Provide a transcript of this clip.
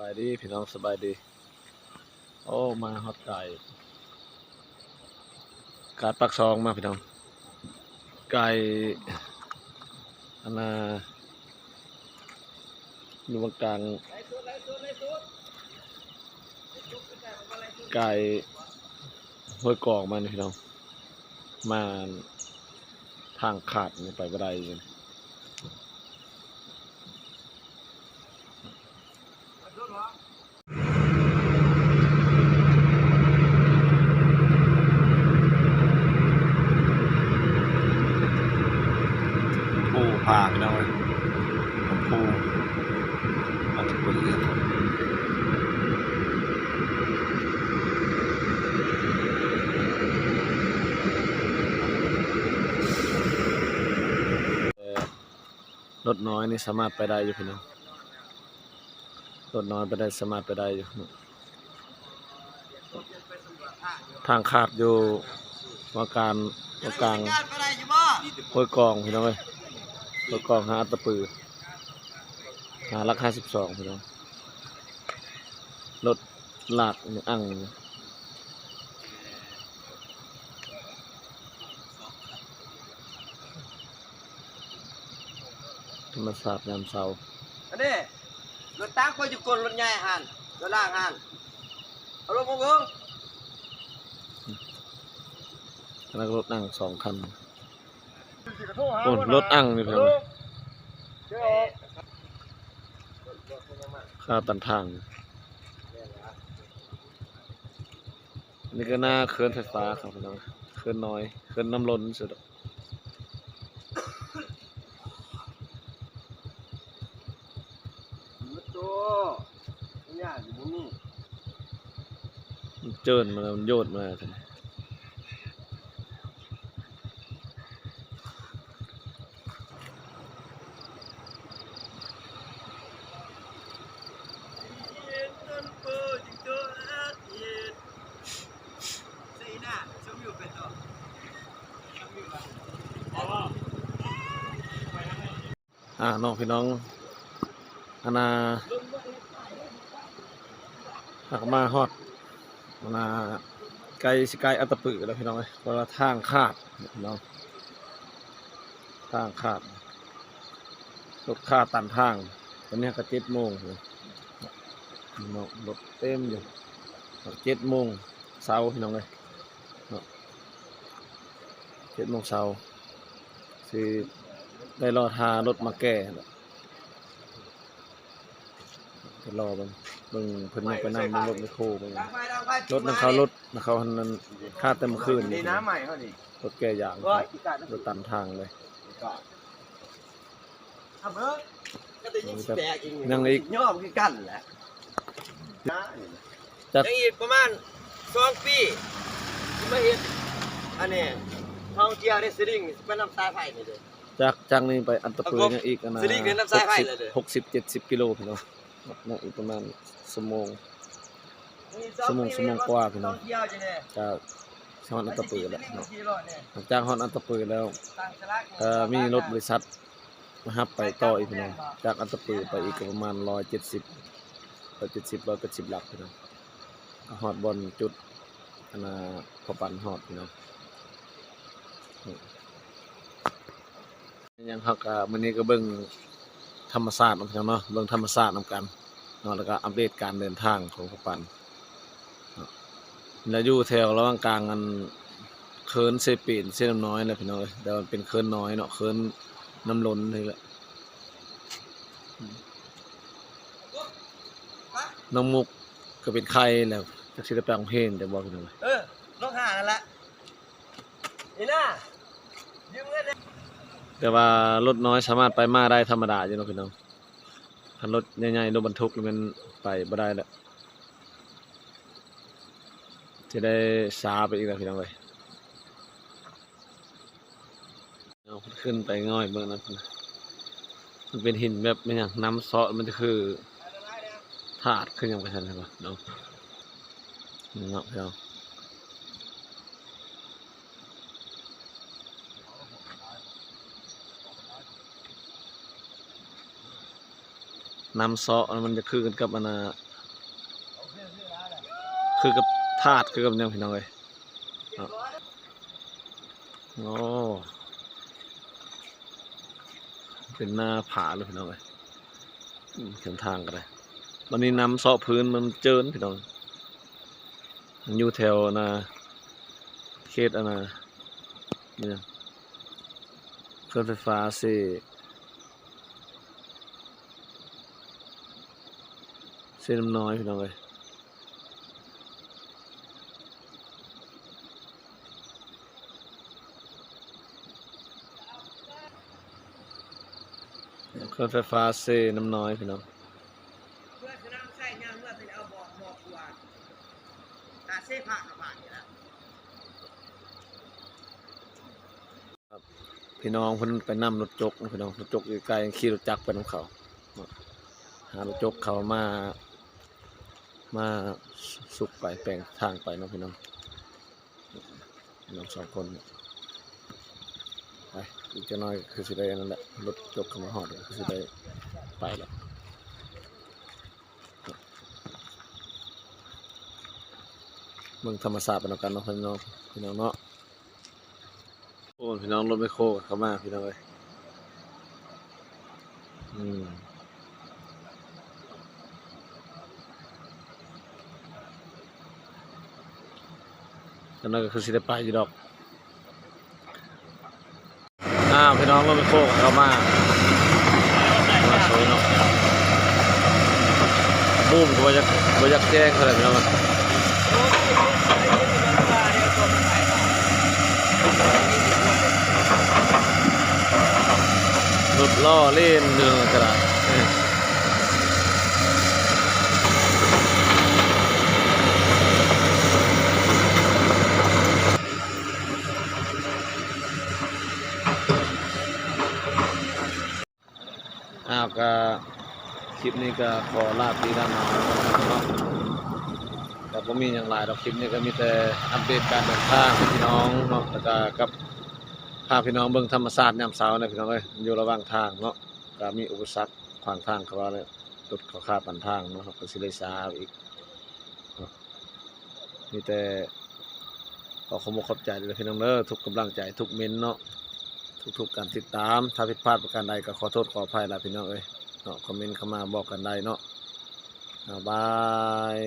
ายดีพี่น้องสบายดีโอ้มาฮอดไก่การปักซองมาพี่น้องไก่อันน่ะอยู่กลางไก่ห้วยกอกมันพี่น้องมาทางขาดนี่ไปบ่ได้เลยปูพาพี่น้องเลยปูมาถึงบนเรือรถน้อยนี่สามารถไปได้อยู่พี่น้องรถน้อยไปได้สามารถไปได้อยู่ทางขาดอยู่ว่าการว่ากลางห้วยกองพี่น้องเอ้ยห้วยกองหาอัตตปือหาลัก52พี่น้องรถลากนี่อั่งธรรมศาสตร์ยามเช้าอันนี้รถตั้งคอยจุกลรถใหญ่หันรถล่างหันเอาลงมาเบิ่งแล้วรถอั่ง2 คันโอ้รถอั่งนี่พี่น้องค่าตันทางนี่ก็หน้าเขื่อนไฟฟ้าครับพี่น้องเขื่อนน้อยเขื่อนน้ำล้นสุดเจินมามันโยดมาท่านน้องพี่น้องอันน่ะหักมาฮอดอันน่ะไกลสิไกลอัตตปือแล้วพี่น้องเอ้ยเพราะว่าทางขาดพี่น้องทางขาดรถขาดตันทางตอนนี้ก็7 โมงพี่น้องรถเต็มอยู่7 โมงเช้าพี่น้องเลย7 โมงเช้าสิได้รอทารถมาแก้จะรอเบิ่งเพิ่นยังไปนั่งรถไมคโครเบิ่งรถนั่นเขารถนั่นเขาหันนั้นค่าเต็มคืนนี่น้ำใหม่เขาดิรถแก้ยางรถตันทางเลยยังอีกย่อมคือกันแหละยังอีกประมาณ2 ปีที่มาเฮ็ดอันนี้ท่องเที่ยวในสลิงเป็นน้ำตาไผ่นี่เด้อจากนี้ไปอันตะปือยังอีกอันน่ะ60-70 กิโลพี่น้องนั่งอีกประมาณชั่วโมงกว่าพี่น้องจากฮอดอันตะปือแล้วเนาะหลังจากฮอดอันตะปือแล้วมีรถบริษัทมารับไปต่ออีกพี่น้องจากอันตะปือไปอีกประมาณ180 180หลักพี่น้องฮอดบนจุดอันน่ะพอปันฮอดพี่น้องยังฮักมื้อนี้ก็เบิ่งธรรมศาสตร์นำกันเนาะเบิ่งธรรมศาสตร์นำกันเนาะแล้วก็อัปเดตการเดินทางของพอปันแล้วอยู่แถวระหว่างกลางกันเขื่อนเซปีนเส้นน้ำน้อยแหละพี่น้องแต่มันเป็นเขื่อนน้อยเนาะเขื่อนน้ำล้นนี่แหละน้องมุกก็เป็นไข่แล้วจักสิได้ไปโรงเรียนแต่บ่พี่น้องลงหานั่นแหละนี่นะยืมเงินแต่ว่ารถน้อยสามารถไปมาได้ธรรมดาอยู่เนาะพี่น้องคันรถใหญ่ๆรถบรรทุกมันไปบ่ได้แล้วจะได้ช้าไปอีกแล้วพี่น้องเอ้ยเอาขึ้นไปง่อยเบิ่งนะมันเป็นหินแบบไม่หยังน้ำเซาะมันคือธาตุขึ้นยังไปทันเลยบ่เนาะพี่น้องน้ำเซาะมันจะคือกันกับอันน่ะ คือกับธาตุคือกับเนี่ยพี่น้องเอ้ยโอ้เป็นหน้าผาเลยพี่น้องเอ้ยเข็มทางกันเลยวันนี้น้ำเซาะพื้นมันเจินพี่น้องมันอยู่แถวนาเขตอันนะเนี่ยเครื่องไฟฟ้าเส้นน้ำน้อยพี่น้องเลยเครื่องไฟฟ้าเส้นน้ำน้อยพี่น้องเพื่อจะนำใส่ยางเมื่อเป็นเอาบอกกว่าตาเส้ผ้ากับผ้านี่แหละ พี่น้องเพิ่นไปนำรถจกพี่น้องรถจกอยู่ไกลขี่รถจักรไปนำเขาหารถจกเขามาสุกไปแปลงทางไปเนาะพี่น้องสองคนไปอีกจะน้อยคือสิได้นั่นแหละรถจกเข้ามาหอดคือสิได้ไปแล้วเมืองธรรมศาสตร์เป็นกันเนาะพี่น้องเนาะโอ้พี่น้องรถไม่โคเข้ามาพี่น้องเลยแล้วนั่นก็คือสิได้ไปอยู่ดอกพี่น้องรถไม่โคเข้ามาสวยเนาะบูมก็บ่อยากแจ้งเท่าไหร่พี่น้องรถล่อเล่นเนื้อกระดาษก็คลิปนี้ก็ขอลาตีด้านหน้าเนาะแต่ผมมีอย่างไรดอกคลิปนี้ก็มีแต่อัปเดตการเดินทางพี่น้องเนาะแล้วก็กับพาพี่น้องเบิ่งธรรมชาติยามเช้านะพี่น้องเอ้ยอยู่ระหว่างทางเนาะก็มีอุปสรรคขวางทางเขาว่าเลยรถเขาข้ามปันทางเนาะก็สิเลยช้าอีกมีแต่ขอขอบใจเลยพี่น้องเด้อทุกกำลังใจทุกเม้นเนาะทุกการติดตามถ้าผิดพลาดประการใดก็ขอโทษขออภัยละพี่น้องเอ้ยเนาะคอมเมนต์เข้ามาบอกกันได้เนาะบาย